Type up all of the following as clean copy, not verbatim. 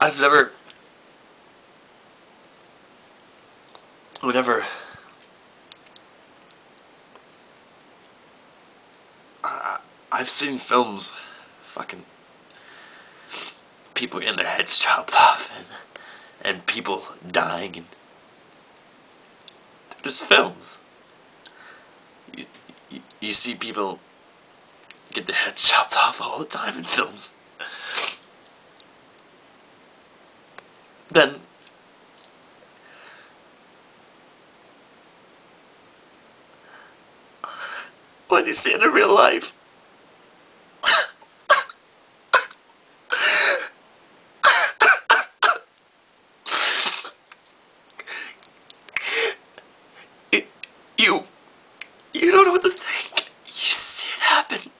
I've never, whenever, I've seen films, fucking people getting their heads chopped off and people dying, and they're just films. You see people get their heads chopped off all the time in films. Then when you see it in real life, it, you don't know what to think. You see it happen.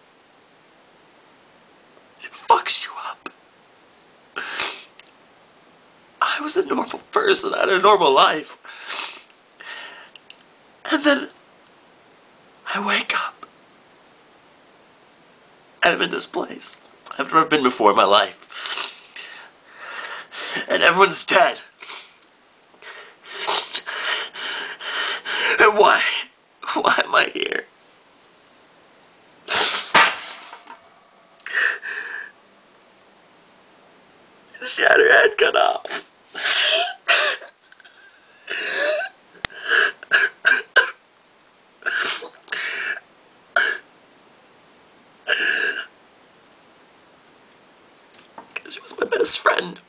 It fucks you up. I was a normal person. I had a normal life. And then I wake up. And I'm in this place I've never been before in my life. And everyone's dead. And why? Why am I here? She had her head cut off. She was my best friend.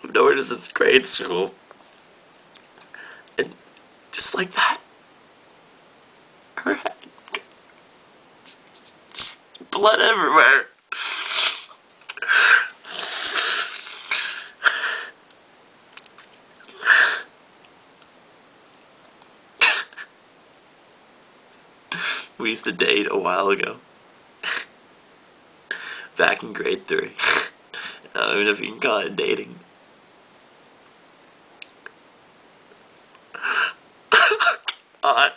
I've known her since grade school. And just like that, her head, just blood everywhere. We used to date a while ago. Back in grade 3. I don't even know if you can call it dating. God.